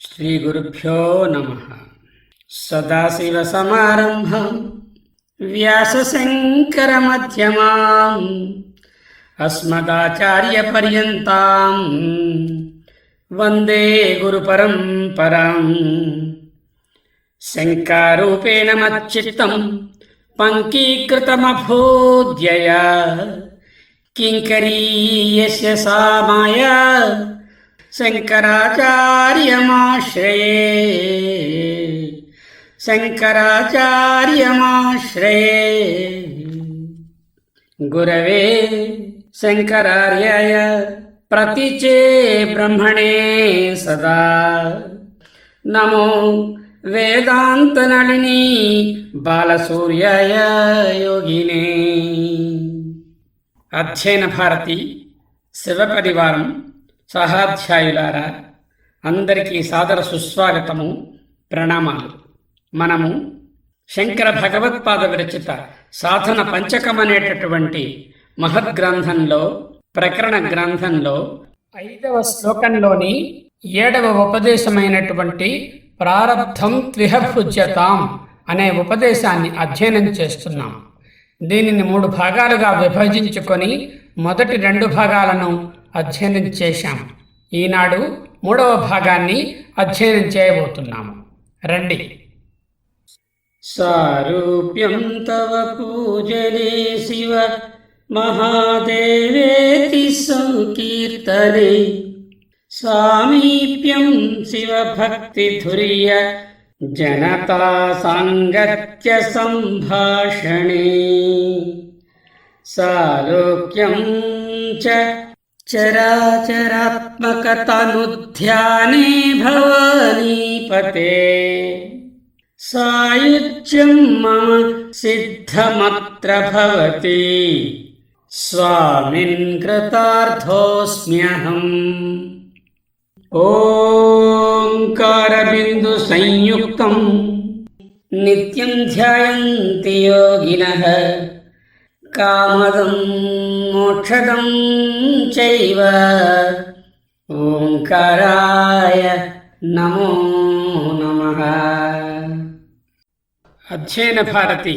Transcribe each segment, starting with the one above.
శ్రీ గురుభ్యో నమః. సదాశివసమారంభం వ్యాసశంకరమధ్యమాం అస్మదాచార్యపర్యంతాం వందే గురుపరంపరాం. శంకారూపేణ మచ్చిత్తం పంకీకృతమభూద్యయా కింకరీయస్య సా మాయా శంకరాచార్యమాశ్రయే గురవే శంకరార్యాయ ప్రతిచే బ్రహ్మణే సదా నమో వేదాంతనళిని బాలసూర్యాయ యోగినే. అధ్యయన భారతి శివపరివారం సహాధ్యాయులారా, అందరికీ సాదర సుస్వాగతము, ప్రణామాలు. మనము శంకర భగవత్పాద విరచిత సాధన పంచకం అనేటటువంటి మహద్గ్రంథంలో ప్రకరణ గ్రంథంలో 5వ శ్లోకంలోని 7వ ఉపదేశమైనటువంటి ప్రారబ్ధం త్విహభుజ్యతాం అనే ఉపదేశాన్ని అధ్యయనం చేస్తున్నాం. దీనిని 3 భాగాలుగా విభజించుకొని మొదటి 2 భాగాలను అధ్యయనం చేశాం. ఈనాడు 3వ భాగాన్ని అధ్యయనం చేయబోతున్నాము. రండి. సారూప్యం తవ పూజనే శివ మహాదేవేతి సంకీర్తనే సామీప్యం శివ భక్తి ధుర్య జనతా సాంగత్య సంభాషణే సాలోక్యం చ చరాచరాత్మకతనుధ్యానే భవానీపతే సాయుజ్యం మమ సిద్ధమత్ర భవతి స్వామిన్ కృతార్థోస్మ్యహం. ఓంకారబిందు సంయుక్తం నిత్యం ధ్యాయంతి యోగినః కామదం మోక్షదం చైవ ఓంకారాయ నమో నమః. అధ్యయన భారతి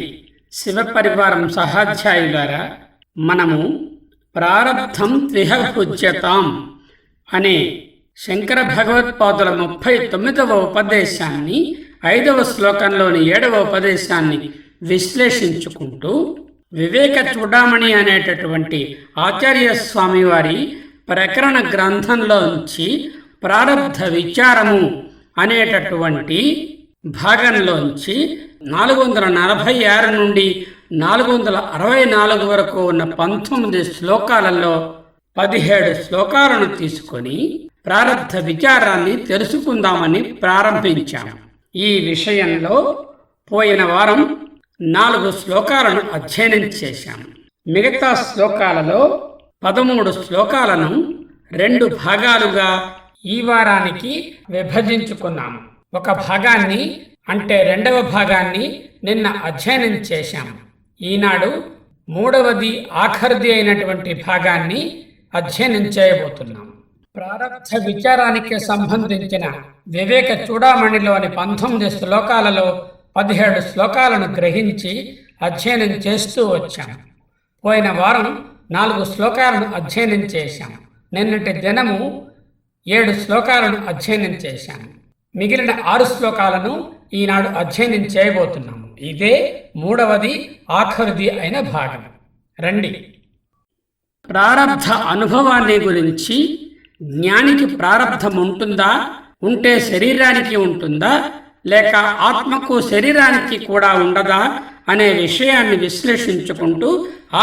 శివపరివారం సహాధ్యాయులారా, మనము ప్రారబ్ధం త్విహభుజ్యతాం అనే శంకర భగవత్పాదుల 39వ ఉపదేశాన్ని 5వ శ్లోకంలోని 7వ ఉపదేశాన్ని విశ్లేషించుకుంటూ వివేక చూడామణి అనేటటువంటి ఆచార్య స్వామి వారి ప్రకరణ గ్రంథంలోంచి ప్రారబ్ధ విచారము అనేటటువంటి భాగంలోంచి 446 నుండి 464 వరకు ఉన్న 19 శ్లోకాలలో 17 శ్లోకాలను తీసుకొని ప్రారబ్ధ విచారాన్ని తెలుసుకుందామని ప్రారంభించాము. ఈ విషయంలో పోయిన వారం 4 శ్లోకాలను అధ్యయనం చేశాము. మిగతా శ్లోకాలలో 13 శ్లోకాలను 2 భాగాలుగా ఈ వారానికి విభజించుకున్నాము. ఒక భాగాన్ని అంటే 2వ భాగాన్ని నిన్న అధ్యయనం చేశాము. ఈనాడు 3వది ఆఖరిది అయినటువంటి భాగాన్ని అధ్యయనం చేయబోతున్నాము. ప్రారబ్ధ విచారానికి సంబంధించిన వివేక చూడామణిలోని 19 శ్లోకాలలో 17 శ్లోకాలను గ్రహించి అధ్యయనం చేస్తూ వచ్చాము. పోయిన వారం 4 శ్లోకాలను అధ్యయనం చేశాము. నిన్నటి దినము 7 శ్లోకాలను అధ్యయనం చేశాము. మిగిలిన 6 శ్లోకాలను ఈనాడు అధ్యయనం చేయబోతున్నాము. ఇదే 3వది ఆఖరిది అయిన భాగం. రండి. ప్రారబ్ధ అనుభవాన్ని గురించి, జ్ఞానికి ప్రారబ్ధం ఉంటుందా, ఉంటే శరీరానికి ఉంటుందా, లేక ఆత్మకు శరీరానికి కూడా ఉండదా అనే విషయాన్ని విశ్లేషించుకుంటూ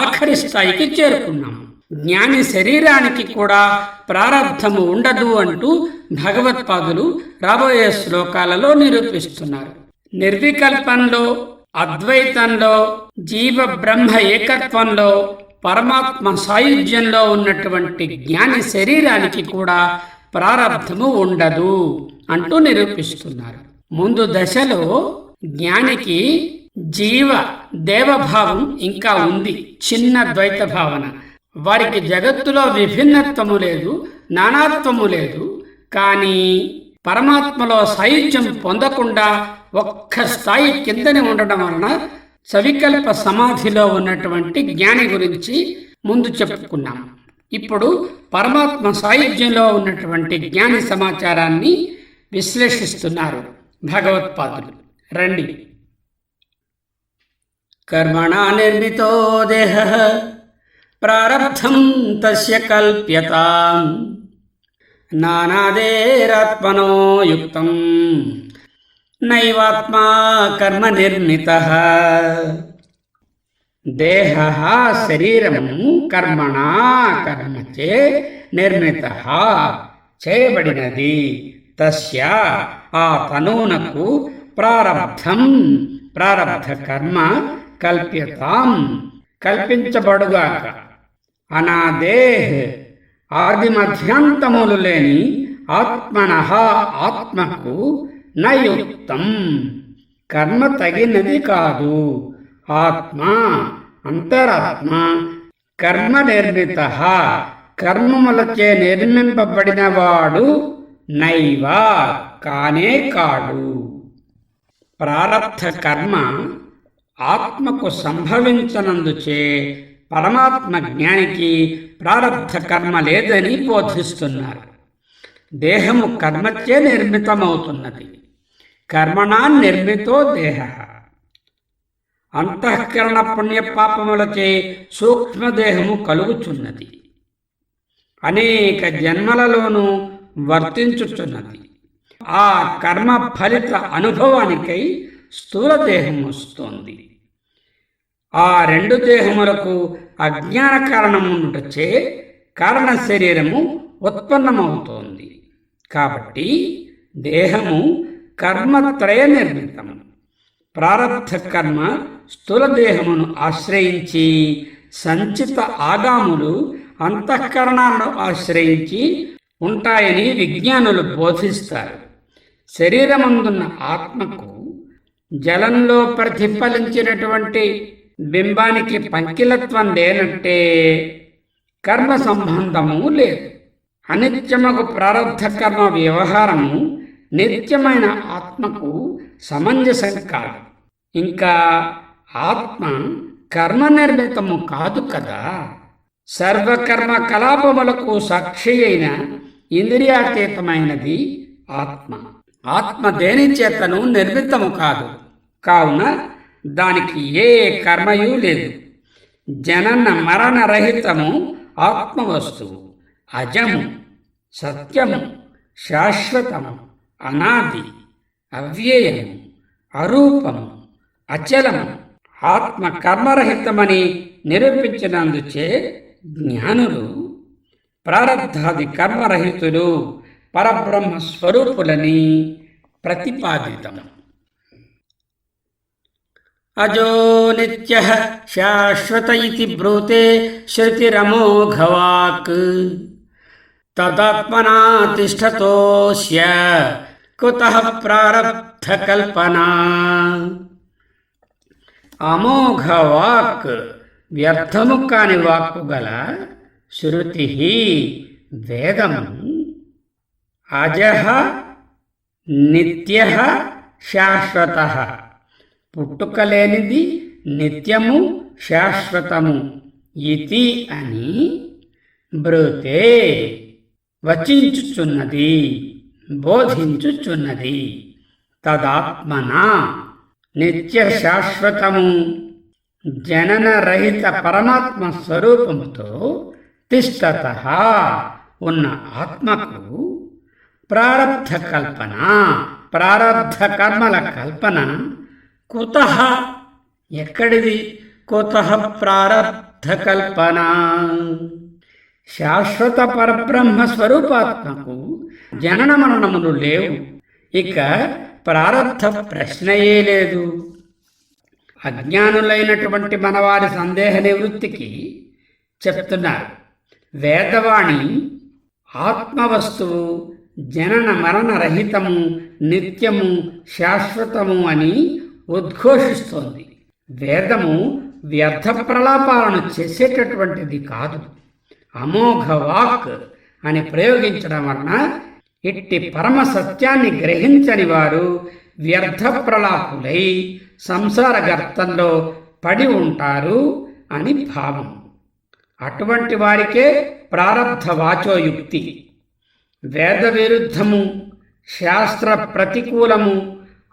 ఆఖరి స్థాయికి చేరుకున్నాము. జ్ఞాని శరీరానికి కూడా ప్రారబ్ధము ఉండదు అంటూ భగవత్పాదులు రాబోయే శ్లోకాలలో నిరూపిస్తున్నారు. నిర్వికల్పంలో, అద్వైతంలో, జీవ బ్రహ్మ ఏకత్వంలో, పరమాత్మ సాయుధ్యంలో ఉన్నటువంటి జ్ఞాని శరీరానికి కూడా ప్రారబ్ధము ఉండదు అంటూ నిరూపిస్తున్నారు. ముందు దశలో జ్ఞానికి జీవ దేవభావం ఇంకా ఉంది, చిన్న ద్వైత భావన. వారికి జగత్తులో విభిన్నత్వము లేదు, నానాత్వము లేదు. కానీ పరమాత్మలో సాయుధ్యం పొందకుండా ఒక్క స్థాయి కిందనే ఉండడం వలన సవికల్ప సమాధిలో ఉన్నటువంటి జ్ఞాని గురించి ముందు చెప్పుకున్నాం. ఇప్పుడు పరమాత్మ సాయుధ్యంలో ఉన్నటువంటి జ్ఞాని సమాచారాన్ని విశ్లేషిస్తున్నారు భగవత్పాదులు. రండి. కర్మణా నిర్మితో దేహ ప్రారబ్ధం తస్య కల్ప్యతాం నానాదేరాత్మనో యుక్తం నైవాత్మా కర్మ నిర్మితః. దేహ శరీరము కర్మణా కర్మచే నిర్మితః చేయబడినది. తస్య ఆ తనూనకు ప్రారబ్ధం ప్రారబ్ధ కర్మ కల్ప్యతాం కల్పించబడుగాక. అనాదేహ్ ఆది మధ్యాంతములు లేని ఆత్మనః ఆత్మకు నయుక్తం కర్మ తగినది కాదు. ఆత్మ అంతరాత్మ కర్మ నిర్మితః కర్మములచే నిర్మింపబడినవాడు నైవ కానే కాడు. ప్రారబ్ధ కర్మ ఆత్మకు సంభవించనందుచే పరమాత్మ జ్ఞానికి ప్రారబ్ధ కర్మ లేదని బోధిస్తున్నారు. దేహము కర్మచే నిర్మితమవుతున్నది. కర్మణా నిర్మితో దేహ. అంతఃకరణ పుణ్యపాపములచే సూక్ష్మదేహము కలుగుచున్నది. అనేక జన్మలలోనూ వర్తించుచున్నది. ఆ కర్మ ఫలిత అనుభవానికై స్థూలదేహం వస్తోంది. ఆ రెండు దేహములకు అజ్ఞాన కారణముండుటచే కారణ శరీరము ఉత్పన్నమవుతోంది. కాబట్టి దేహము కర్మత్రయ నిర్మితము. ప్రారబ్ధ కర్మ స్థూలదేహమును ఆశ్రయించి, సంచిత ఆగాములు అంతఃకరణాలను ఆశ్రయించి ఉంటాయని విజ్ఞానులు బోధిస్తారు. శరీరమందున్న ఆత్మకు జలంలో ప్రతిఫలించినటువంటి బింబానికి పంకిలత్వం లేనట్టే కర్మ సంబంధము లేదు. అనిత్యముకు ప్రారబ్ధ కర్మ వ్యవహారము నిత్యమైన ఆత్మకు సమంజసం కాదు. ఇంకా ఆత్మ కర్మ నిర్మితము కాదు కదా. సర్వకర్మ కలాపములకు సాక్షి అయిన ఇంద్రియాతీతమైనది ఆత్మ. ఆత్మ దేని చేతను నిర్మితము కాదు. కావున దానికి ఏ కర్మయూ లేదు. జనన మరణ రహితము ఆత్మవస్తువు. అజము, సత్యము, శాశ్వతము, అనాది, అవ్యయము, అరూపము, అచలము. ఆత్మ కర్మరహితమని నిరూపించినందుచే జ్ఞానులు ప్రారబ్ధాది కర్మరహితులు పరబ్రహ్మ స్వరూపులని ప్రతిపాదితం. అజో నిత్య శాశ్వత ఇతి బ్రూతే శృతిరమోఘవాక్ తదాత్మనా తిష్టతోస్య కుతః ప్రారబ్ధ కల్పనా. అమోఘవాక్ వ్యర్థము కాని వాక్కు గల శృతి వేదము. అజః నిత్యః శాశ్వతః పుట్టుకలేనిది, నిత్యము, శాశ్వతము ఇతి అని బ్రూతే వచించుచున్నది, బోధించుచున్నది. తదాత్మనా నిత్య శాశ్వతము జనన రహిత పరమాత్మ స్వరూపముతో తిష్టతః ఉన్న ఆత్మకు ప్రారబ్ధ కల్పన, ప్రారబ్ధ కర్మల కల్పన కుతః ఎక్కడిది? కుతః ప్రారబ్ధ కల్పన శాశ్వత పరబ్రహ్మ స్వరూపాత్మకు జనన మరణములు లేవు. ఇక ప్రారబ్ధ ప్రశ్నయే లేదు. అజ్ఞానులైనటువంటి మనవారి సందేహ నివృత్తికి చెప్తున్నారు. వేదవాణి ఆత్మవస్తువు జనన మరణ రహితము, నిత్యము, శాశ్వతము అని ఉద్ఘోషిస్తోంది. వేదము వ్యర్థ ప్రలాపాలను చేసేటటువంటిది కాదు. అమోఘ వాక్ అని ప్రయోగించడం వలన ఇట్టి పరమ సత్యాన్ని గ్రహించని వారు వ్యర్థ ప్రలాపులై సంసార గర్తంలో పడి ఉంటారు అని భావం. అటువంటి వారికే ప్రారబ్ధ వాచోయుక్తి. వేద విరుద్ధము, శాస్త్ర ప్రతికూలము,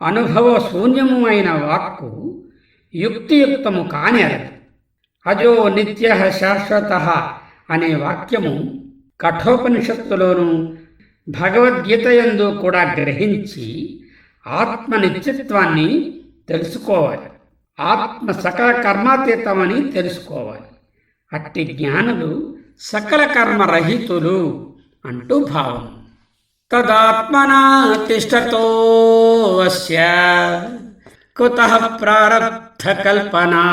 అనుభవ శూన్యము అయిన వాక్కు యుక్తియుక్తము కాని అరదు. అజో నిత్య శాశ్వత అనే వాక్యము కఠోపనిషత్తులోను భగవద్గీతయందు కూడా గ్రహించి ఆత్మ నిత్యత్వాన్ని తెలుసుకోవాలి. ఆత్మ సకల కర్మాతీతమని తెలుసుకోవాలి. అట్టి జ్ఞానులు సకల కర్మరహితులు అంటూ భావం. తదాత్మనా తిష్టతో అస్య కుతః ప్రారబ్ధ కల్పనా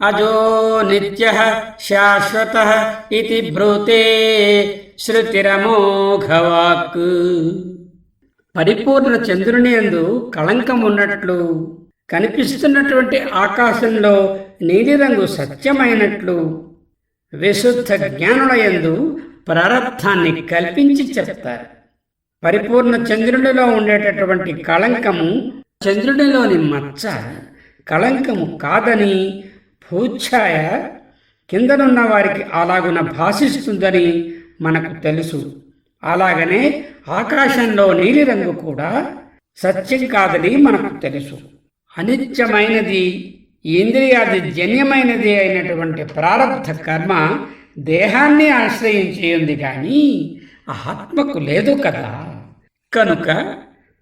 అజో నిత్యః శాశ్వతః ఇతి బ్రూతే శృతిరమోఘవాక్. పరిపూర్ణ చంద్రుని యందు కళంకం ఉన్నట్లు, కనిపిస్తున్నటువంటి ఆకాశంలో నీలిరంగు సత్యమైనట్లు విశుద్ధ జ్ఞానుల యందు ప్రారబ్ధాన్ని కల్పించి చెప్తారు. పరిపూర్ణ చంద్రునిలో ఉండేటటువంటి కళంకము చంద్రునిలోని మచ్చ కళంకము కాదని, భూఛాయ కిందనున్న వారికి అలాగున భాషిస్తుందని మనకు తెలుసు. అలాగనే ఆకాశంలో నీలిరంగు కూడా సత్యం కాదని మనకు తెలుసు. అనిత్యమైనది, ఇంద్రియాది జన్యమైనది అయినటువంటి ప్రారబ్ధ కర్మ దేహాన్ని ఆశ్రయించి ఉంది కానీ ఆత్మకు లేదు కదా. కనుక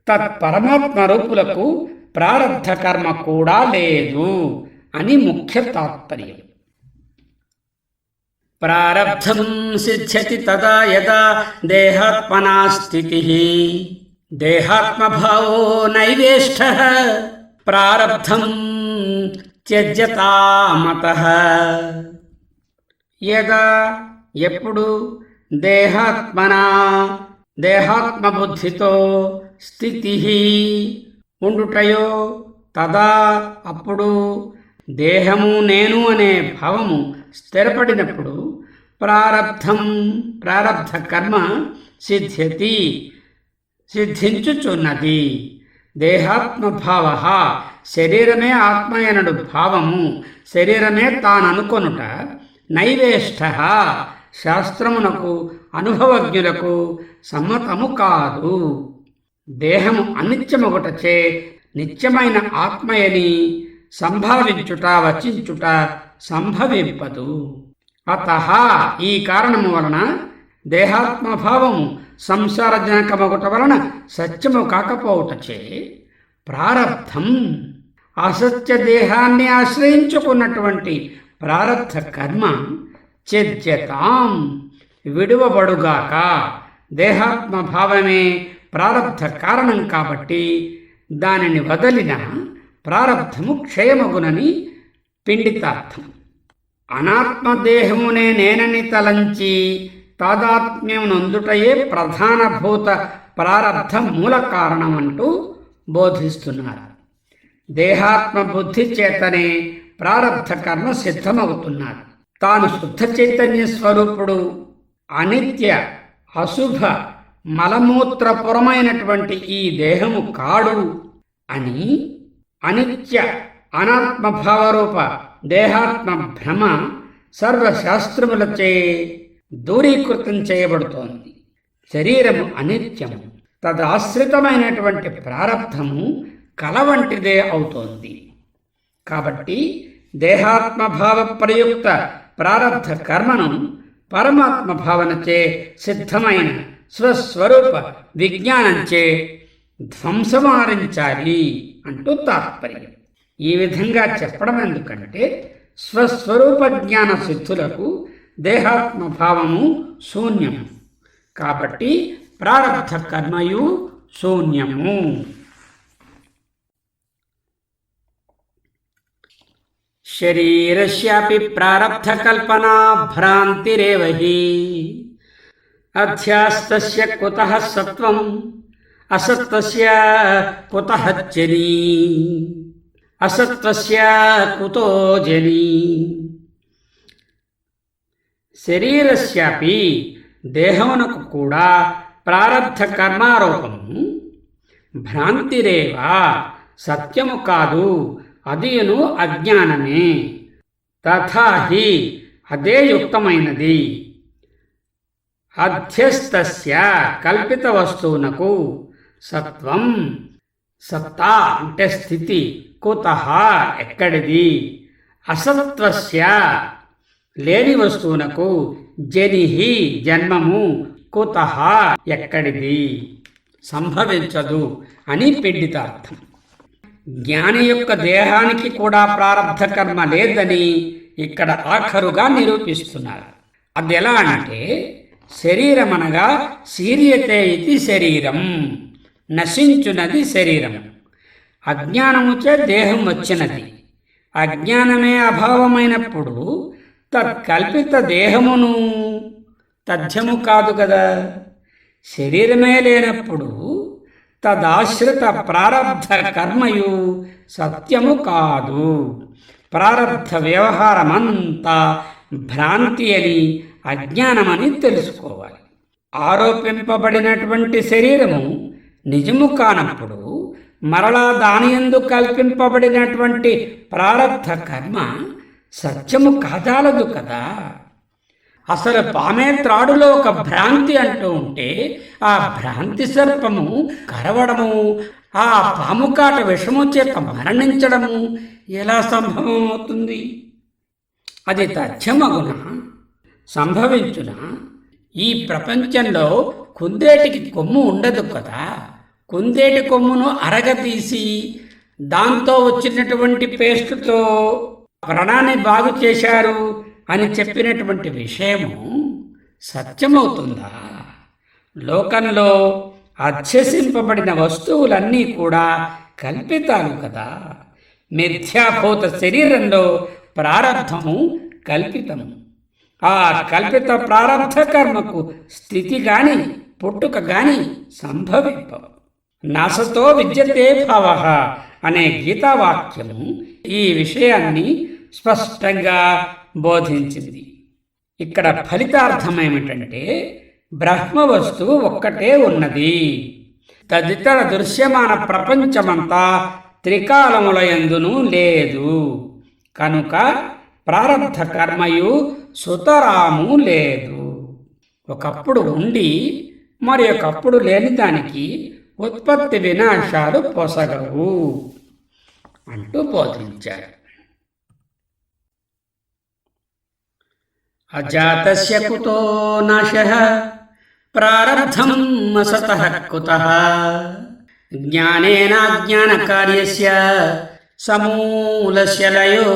తత్పరమాత్మ రూపులకు ప్రారబ్ధ కర్మ కూడా లేదు అని ముఖ్య తాత్పర్యం. ప్రారబ్ధం సిద్ధ్యతి తదా యదా దేహాత్మనా స్థితిః దేహాత్మభావో నైవేష్టః ప్రారబ్ధం త్యజ్యతామతః. యదా ఎప్పుడు దేహాత్మనా దేహాత్మబుద్ధితో స్థితిః ఉండుటయో తదా అప్పుడు దేహము నేను అనే భావము స్థిరపడినప్పుడు ప్రారబ్ధం ప్రారబ్ధ కర్మ సిద్ధ్యతి సిద్ధించుచున్నది. దేహాత్మభావ శరీరమే ఆత్మయనడు భావము, శరీరమే తాననుకొనుట నైవేష్ట శాస్త్రమునకు అనుభవజ్ఞులకు సమ్మతము కాదు. దేహము అనిత్యమొకటచే నిత్యమైన ఆత్మయని సంభావించుట వచించుట సంభవింపదు. అతః ఈ కారణము వలన దేహాత్మభావము సంసారజనకమొకట వలన సత్యము కాకపోవటచే ప్రారబ్ధం అసత్య దేహాన్ని ఆశ్రయించుకున్నటువంటి ప్రారబ్ధ కర్మ త్యజ్యతాం విడువబడుగాక. దేహాత్మభావమే ప్రారబ్ధ కారణం కాబట్టి దానిని వదలిన ప్రారబ్ధము క్షయమగునని పిండితార్థం. అనాత్మదేహమునే నేనని తలంచి తాదాత్మ్యమునందుటయే ప్రధానభూత ప్రారబ్ధ మూల కారణమంటూ బోధిస్తున్నారు. దేహాత్మ బుద్ధి చేతనే ప్రారబ్ధ కర్మ సిద్ధమవుతున్నారు. తాను శుద్ధ చైతన్య స్వరూపుడు, అనిత్య అశుభ మలమూత్రపురమైనటువంటి ఈ దేహము కాడు అని అనిత్య అనాత్మభావరూప దేహాత్మ భ్రమ సర్వశాస్త్రములచే దూరీకృతం చేయబడుతోంది. శరీరము అనిత్యము, తదాశ్రితమైనటువంటి ప్రారబ్ధము కల వంటిదే అవుతోంది. కాబట్టి దేహాత్మభావ ప్రయుక్త ప్రారబ్ధ కర్మను పరమాత్మ భావనచే సిద్ధమైన స్వస్వరూప విజ్ఞానంచే ధ్వంసమారించాలి అంటూ తాత్పర్యం. ఈ విధంగా చెప్పడం ఎందుకంటే స్వస్వరూప జ్ఞాన సిద్ధులకు దేహాత్మభావము శూన్యము. కాబట్టి ప్రారబ్ధ కర్మయు శూన్యము. శరీరస్యాపి ప్రారబ్ధ కల్పనా భ్రాంతిరేవ హి అధ్యాస్తస్య కుతః సత్వం అసత్వస్య కుతః జని అసత్వస్య కుతో జని. శరీరస్యాపి దేహమునకు కూడా ప్రారబ్ధ కర్మారోపము భ్రాంతిరేవా సత్యము కాదు, అదియును అజ్ఞానమే. తథాహి అదే యుక్తమైనది. అధ్యస్తస్య కల్పిత వస్తువునకు సత్వం సత్తా అంటే స్థితి కుతః ఎక్కడిది, అసత్వస్య లేని వస్తువునకు జనిహి జన్మము కుతః ఎక్కడిది, సంభవించదు అని పెండితార్థం. జ్ఞాని యొక్క దేహానికి కూడా ప్రారబ్ధ కర్మ లేదని ఇక్కడ ఆఖరుగా నిరూపిస్తున్నారు. అది ఎలా అంటే శరీరం అనగా శీర్యతే ఇది శరీరం, నశించునది శరీరం. అజ్ఞానముచే దేహం వచ్చినది. అజ్ఞానమే అభావమైనప్పుడు తత్కల్పిత దేహమును తథ్యము కాదు కదా. శరీరమే లేనప్పుడు తదాశ్రిత ప్రారబ్ధ కర్మయు సత్యము కాదు. ప్రారబ్ధ వ్యవహారమంతా భ్రాంతి అని అజ్ఞానమని తెలుసుకోవాలి. ఆరోపింపబడినటువంటి శరీరము నిజము కానప్పుడు మరలా దాని యందు కల్పింపబడినటువంటి ప్రారబ్ధ కర్మ సత్యము కాజాలదు కదా. అసలు పామే త్రాడులో ఒక భ్రాంతి అంటూ ఉంటే ఆ భ్రాంతి సర్పము కరవడము, ఆ పాము కాట విషము చేత మరణించడము ఎలా సంభవం అవుతుంది? అది తథ్యమగునా, సంభవించునా? ఈ ప్రపంచంలో కుందేటికి కొమ్ము ఉండదు కదా. కుందేటి కొమ్మును అరగతీసి దాంతో వచ్చినటువంటి పేస్టుతో ప్రాణాన్ని బాగు చేశారు అని చెప్పినటువంటి విషయము సత్యమవుతుందా? లోకంలో అధ్యసింపబడిన వస్తువులన్నీ కూడా కల్పితాలు కదా. మిథ్యాభూత శరీరంలో ప్రారబ్ధము కల్పితము. ఆ కల్పిత ప్రారబ్ధ కర్మకు స్థితి గాని పుట్టుక గాని సంభవింపవు. నాసతో విద్యతే భావః అనే గీతావాక్యము ఈ విషయాన్ని స్పష్టంగా బోధించింది. ఇక్కడ ఫలితార్థం ఏమిటంటే బ్రహ్మ వస్తువు ఒక్కటే ఉన్నది. తదితర దృశ్యమాన ప్రపంచమంతా త్రికాలములయందును లేదు. కనుక ప్రారబ్ధ కర్మయు సుతరాము లేదు. ఒకప్పుడు ఉండి మరి ఒకప్పుడు లేని దానికి ఉత్పత్తి వినాశాలు పొసగవు అంటూ బోధించారు. అజాతస్య కుతో నాశః ప్రారబ్ధం అసతః కుతః జ్ఞానేనాజ్ఞానకార్యస్య సమూలస్య లయో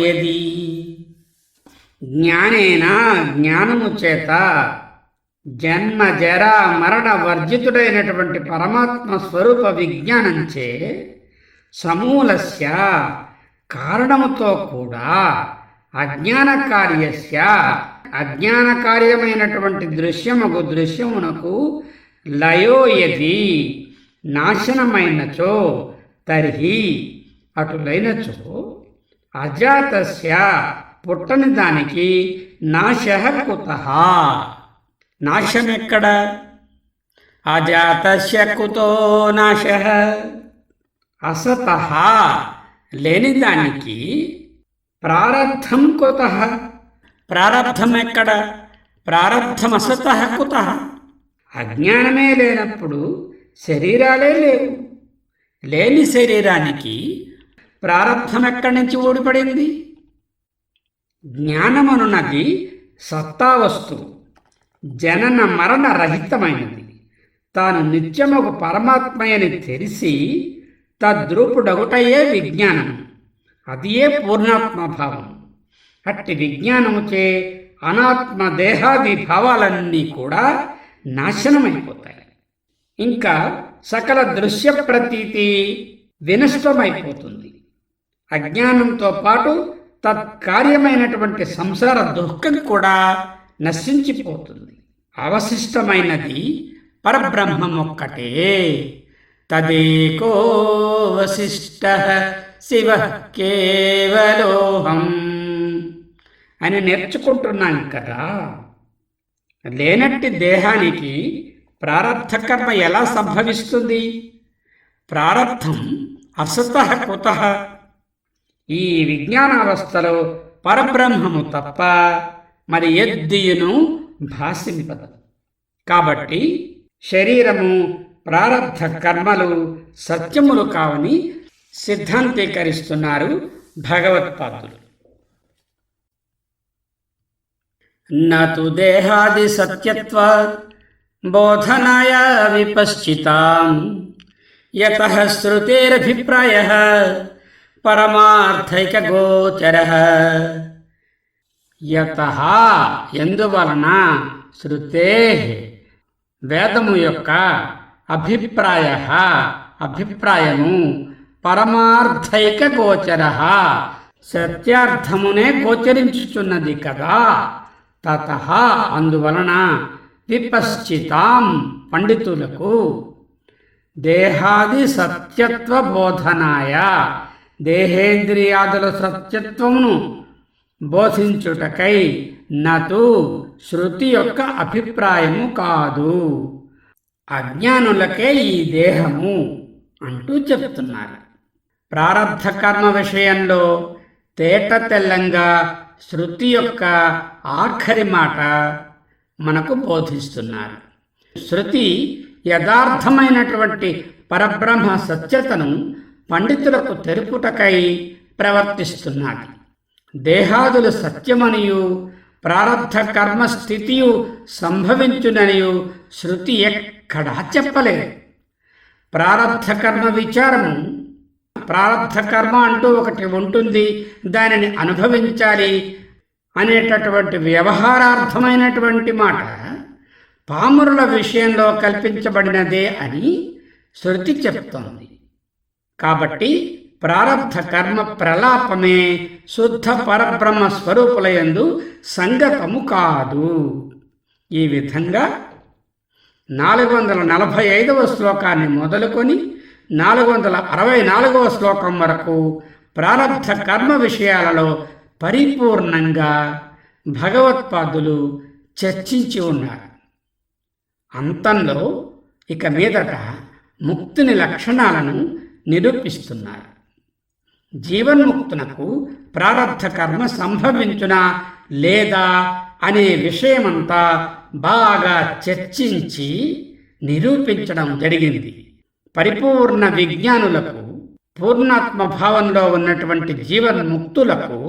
యది. జ్ఞానేనా జ్ఞానము చేత జన్మ జర మరణ వర్జితుడైనటువంటి పరమాత్మ స్వరూప విజ్ఞానంచే సమూలస్య కారణముతో కూడా అజ్ఞాన కార్యస్య అజ్ఞాన కార్యమైనటువంటి దృశ్యమునకు లయోయది నాశనమైనచో తర్హి అటులైనచో అజాతస్య పుట్టని దానికి నాశః కుతః. నాశమెక్కడ? అజాతస్య కుతో నాశః. అసతః లేని దానికి ప్రారబ్ధం కుతః. ప్రారబ్ధం ఎక్కడ? ప్రారబ్ధం అసతః కుతః. అజ్ఞానమే లేనప్పుడు శరీరాలే లేవు. లేని శరీరానికి ప్రారబ్ధం ఎక్కడి నుంచి ఊడిపడింది? జ్ఞానమనున్నది సత్తా వస్తువు, జనన మరణ రహితమైనది. తాను నిత్యమొక పరమాత్మయని తెలిసి తద్రూపుడగుటయే విజ్ఞానము. అది ఏ పూర్ణాత్మభావం. అట్టి విజ్ఞానముచే అనాత్మ దేహాది భావాలన్నీ కూడా నాశనమైపోతాయి. ఇంకా సకల దృశ్య ప్రతీతి వినష్టమైపోతుంది. అజ్ఞానంతో పాటు తత్కార్యమైనటువంటి సంసార దుఃఖం కూడా నశించిపోతుంది. అవశిష్టమైనది పరబ్రహ్మం ఒక్కటే. తదేకో వశిష్ట శివ కేవలోహం అని నేర్చుకుంటున్నాం కదా. లేనట్టి దేహానికి ప్రారబ్ధ కర్మ ఎలా సంభవిస్తుంది? ప్రారబ్ధం అసతః కుతః. ఈ విజ్ఞానావస్థలో పరబ్రహ్మము తప్ప మరి ఎద్దియును భాషింపదు. కాబట్టి శరీరము ప్రారబ్ధ కర్మలు సత్యములు కావని సిద్ధాంతీకరిస్తున్నారు భగవత్పాదులు. నతు దేహాది సత్యత్వ బోధనాయ విపశ్చితాం యతః శ్రుతేరభిప్రాయః పరమార్థైక గోచరః. యతః ఎందువలన, శృతే వేదము యొక్క అభిప్రాయః అభిప్రాయము పరమార్థైక గోచరః సత్యార్థమునే గోచరించుచున్నది కదా. తతః అందువలన విపశ్చితాం పండితులకు దేహాది సత్యత్వ బోధనాయ దేహేంద్రియాదుల సత్యత్వమును బోధించుటకై నతు శృతి యొక్క అభిప్రాయము కాదు, అజ్ఞానులకే ఈ దేహము అంటూ చెప్తున్నారు. ప్రారబ్ధ కర్మ విషయంలో తేట తెల్లంగా శృతి యొక్క ఆఖరి మాట మనకు బోధిస్తున్నారు. శృతి యథార్థమైనటువంటి పరబ్రహ్మ సత్యతను పండితులకు తెలుపుటకై ప్రవర్తిస్తున్నది. దేహాదులు సత్యమనియు ప్రారబ్ధ కర్మ స్థితియు సంభవించుననియు శృతి ఎక్కడా చెప్పలేదు. ప్రారబ్ధ కర్మ విచారము, ప్రారబ్ధ కర్మ అంటూ ఒకటి ఉంటుంది, దానిని అనుభవించాలి అనేటటువంటి వ్యవహారార్థమైనటువంటి మాట పామరుల విషయంలో కల్పించబడినదే అని శృతి చెప్తోంది. కాబట్టి ప్రారబ్ధ కర్మ ప్రలాపమే శుద్ధ పరబ్రహ్మ స్వరూపులయందు సంగతము కాదు. ఈ విధంగా 445వ శ్లోకాన్ని మొదలుకొని 464వ శ్లోకం వరకు ప్రారబ్ధ కర్మ విషయాలలో పరిపూర్ణంగా భగవత్పాదులు చర్చించి ఉన్నారు. అంతంలో ఇక మీదట ముక్తిని లక్షణాలను నిరూపిస్తున్నారు. జీవన్ముక్తునకు ప్రారబ్ధ కర్మ సంభవించునా లేదా అనే విషయమంతా బాగా చర్చించి నిరూపించడం జరిగింది. పరిపూర్ణ విజ్ఞానులకు, పూర్ణాత్మ భావంలో ఉన్నటువంటి జీవన్ముక్తులకు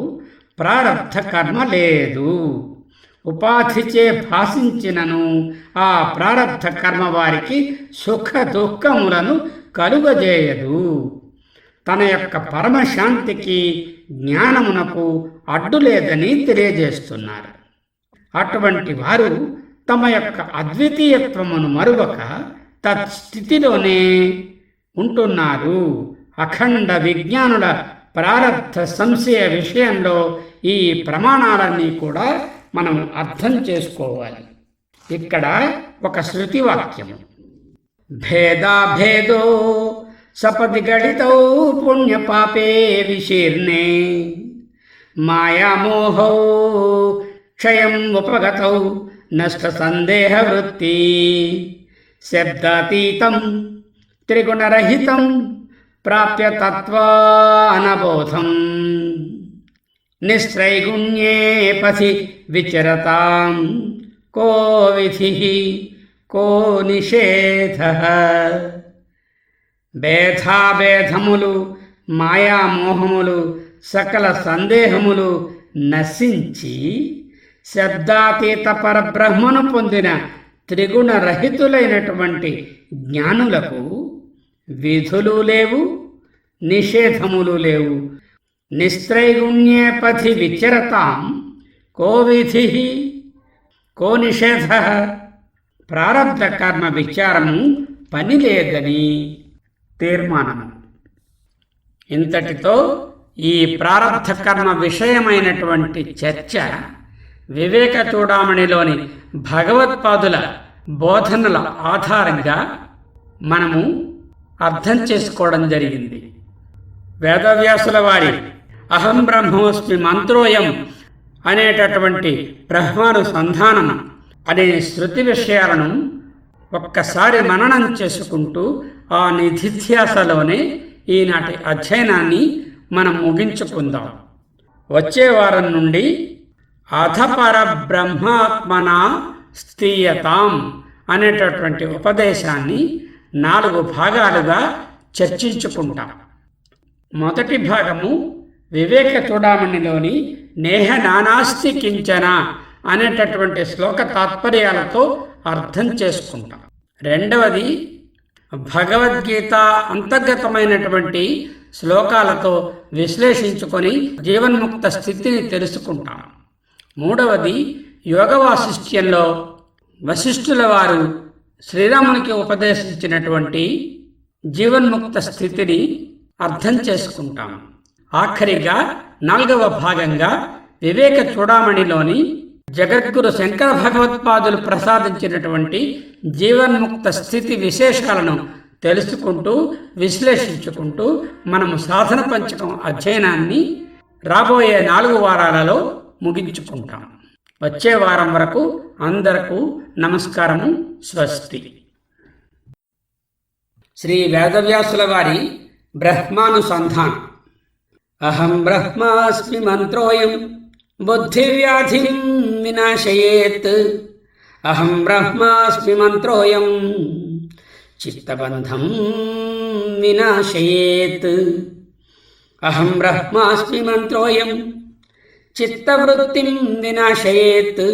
ప్రారబ్ధ కర్మ లేదు. ఉపాధిచే భాషించినను ఆ ప్రారబ్ధ కర్మ వారికి సుఖ దుఃఖములను కలుగజేయదు. తన యొక్క పరమశాంతికి, జ్ఞానమునకు అడ్డు లేదని తెలియజేస్తున్నారు. అటువంటి వారు తమ యొక్క అద్వితీయత్వమును మరువక తత్స్థితిలోనే ఉంటున్నారు. అఖండ విజ్ఞానుల ప్రారబ్ధ సంశయ విషయంలో ఈ ప్రమాణాలన్నీ కూడా మనం అర్థం చేసుకోవాలి. ఇక్కడ ఒక శృతి వాక్యము, భేదాభేదో సపది గడితౌ పుణ్యపాపే విశీర్ణే మాయామోహౌ క్షయం ఉపగతౌ నష్ట సందేహ వృత్తి శబ్దాతీతం త్రిగుణరహితం ప్రాప్య తత్వానబోధం నిస్త్రైగుణ్యే పథి విచరతాం కో విధి కో నిషేధః. భేదాభేదములు, మాయామోహములు, సకల సందేహములు నశించి శబ్దాతీత పరబ్రహ్మను పొందిన త్రిగుణ రహితులైనటువంటి జ్ఞానులకు విధులు లేవు, నిషేధములు లేవు. నిస్త్రైగుణ్యే పథి విచరతాం కో విధి కో నిషేధ, ప్రారబ్ధ కర్మ విచారము పని లేదని తీర్మానము. ఇంతటితో ఈ ప్రారబ్ధ కర్మ విషయమైనటువంటి చర్చ వివేక చూడామణిలోని భగవత్పాదుల బోధనల ఆధారంగా మనము అర్థం చేసుకోవడం జరిగింది. వేదవ్యాసుల వారి అహం బ్రహ్మోస్మి మంత్రోయం అనేటటువంటి బ్రహ్మానుసంధానం అనే శృతి విషయాలను ఒక్కసారి మననం చేసుకుంటూ ఆ నిధిధ్యాసలోనే ఈనాటి అధ్యయనాన్ని మనం ముగించుకుందాం. వచ్చే వారం నుండి అథపర బ్రహ్మాత్మన స్థీయతాం అనేటటువంటి ఉపదేశాన్ని 4 భాగాలుగా చర్చించుకుంటాం. మొదటి భాగము వివేక చూడామణిలోని నేహ నానాస్తి కించన అనేటటువంటి శ్లోక తాత్పర్యాలతో అర్థం చేసుకుంటాం. రెండవది భగవద్గీత అంతర్గతమైనటువంటి శ్లోకాలతో విశ్లేషించుకొని జీవన్ముక్త స్థితిని తెలుసుకుంటాం. మూడవది యోగ వాసిష్ఠ్యంలో వశిష్ఠుల వారు శ్రీరామునికి ఉపదేశించినటువంటి జీవన్ముక్త స్థితిని అర్థం చేసుకుంటాం. ఆఖరిగా 4వ భాగంగా వివేక చూడామణిలోని జగద్గురు శంకర భగవత్పాదులు ప్రసాదించినటువంటి జీవన్ముక్త స్థితి విశేషాలను తెలుసుకుంటూ విశ్లేషించుకుంటూ మనము సాధన పంచకం అధ్యయనాన్ని రాబోయే 4 వారాలలో ముగించుకుంటాం. వచ్చే వారం వరకు అందరకు నమస్కారము. స్వస్తి. శ్రీ వేదవ్యాసుల వారి బ్రహ్మానుసంధానం. అహం బ్రహ్మాస్మి మంత్రోయం బుద్ధివ్యాధిం వినాశయేత్. అహం బ్రహ్మాస్మి మంత్రోయం చిత్తబంధం వినాశయేత్. అహం బ్రహ్మాస్మి మంత్రోయం చిత్తవృత్తిం వినాశయేత్.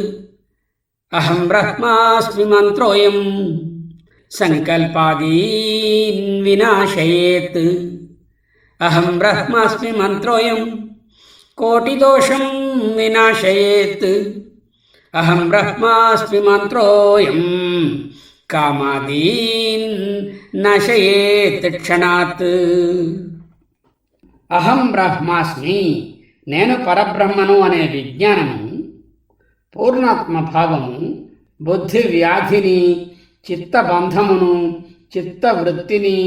అహం బ్రహ్మాస్మి మంత్రోయం సంకల్పాదీన్ వినాశయేత్. అహం బ్రహ్మాస్మి మంత్రోయం కోటిదోషం వినాశయేత్. అహం బ్రహ్మాస్మి మంత్రోయం కామాదీన్ నాశయేత్ క్షణాత్. అహం బ్రహ్మాస్మి, నేను పరబ్రహ్మను అనే విజ్ఞానము, పూర్ణాత్మ భావము, బుద్ధి వ్యాధిని, చిత్తబంధమును, చిత్తవృత్తిని,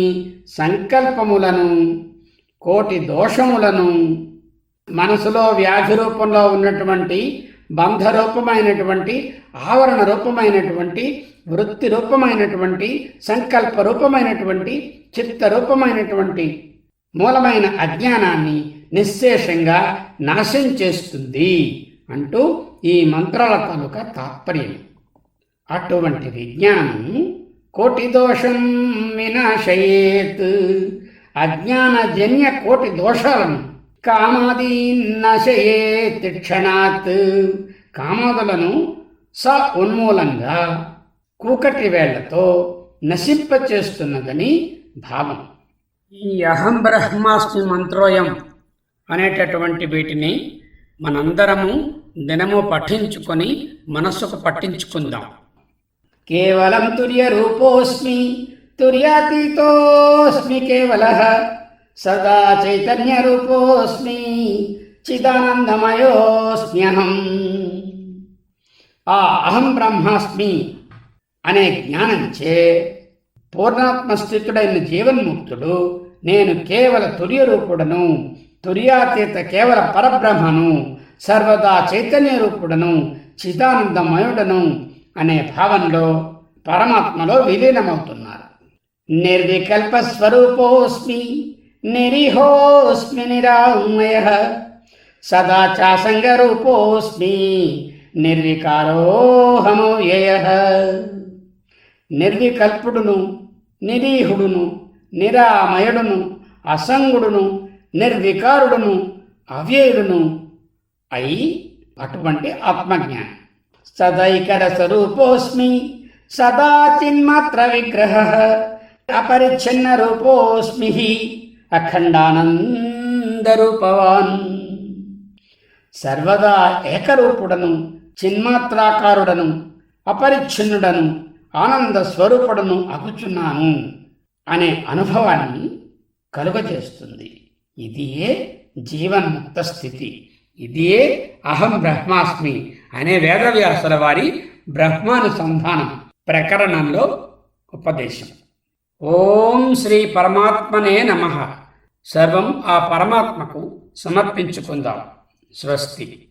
సంకల్పములను, కోటి దోషములను, మనసులో వ్యాధి రూపంలో ఉన్నటువంటి బంధ రూపమైనటువంటి, ఆవరణ రూపమైనటువంటి, వృత్తి రూపమైనటువంటి, సంకల్ప రూపమైనటువంటి, చిత్త రూపమైనటువంటి మూలమైన అజ్ఞానాన్ని నిశ్శేషంగా నాశం చేస్తుంది అంటూ ఈ మంత్రాల తాలూకా తాత్పర్యం. అటువంటి విజ్ఞానం కోటి దోషం వినాశయేత్, అజ్ఞానజన్య కోటి దోషాలను, కామాదీన్ నాశయేత్ క్షణాత్, కామాదులను ఉన్మూలంగా కూకటి వేళ్లతో నశింపచేస్తున్నదని భావం. ఈ అహం బ్రహ్మాస్మి మంత్రోయం అనేటటువంటి వీటిని మనందరము దినము పఠించుకొని మనస్సుకు పట్టించుకుందాం. కేవలం తుర్య రూపోస్మి తుర్యాతీతోస్మి కేవలః సదా చైతన్య రూపోస్మి చిదానందమయోస్మ్యహం. ఆ అహం బ్రహ్మాస్మి అనే జ్ఞానంచే పూర్ణాత్మస్థితుడైన జీవన్ముక్తుడు నేను కేవల తుర్యరూపుడను, తుర్యాతీత కేవల పరబ్రహ్మను, సర్వదా చైతన్య రూపుడను, చిదానందమయుడను అనే భావంలో పరమాత్మలో విలీనమవుతున్నారు. నిర్వికల్ప స్వరూపోస్మి నిరీహోస్మి నిరామయ సదా చాసంగ రూపోస్మి నిర్వికారోహమవ్యయ. నిర్వికల్పుడును, నిరీహుడును, నిరామయుడును, అసంగుడును, నిర్వికారుడును, అవ్యయుడును అయి అటువంటి ఆత్మజ్ఞానం. సదైకర స్వరూపోస్మి సదా చిన్మాత్ర విగ్రహ అపరిచ్ఛిన్న రూపోస్మి అఖండానంద రూపవాన్. సర్వదా ఏకరూపుడను, చిన్మాత్రాకారుడను, అపరిచ్ఛిన్నుడను, ఆనంద స్వరూపుడను అగుచున్నాను అనే అనుభవాన్ని కలుగజేస్తుంది. ఇదియే జీవన్ముక్త స్థితి. ఇదియే అహం బ్రహ్మాస్మి అనే వేదవ్యాసుల వారి బ్రహ్మానుసంధానం ప్రకరణంలో ఉపదేశం. ఓం శ్రీ పరమాత్మనే నమః. సర్వం ఆ పరమాత్మకు సమర్పించుకుందాం. స్వస్తి.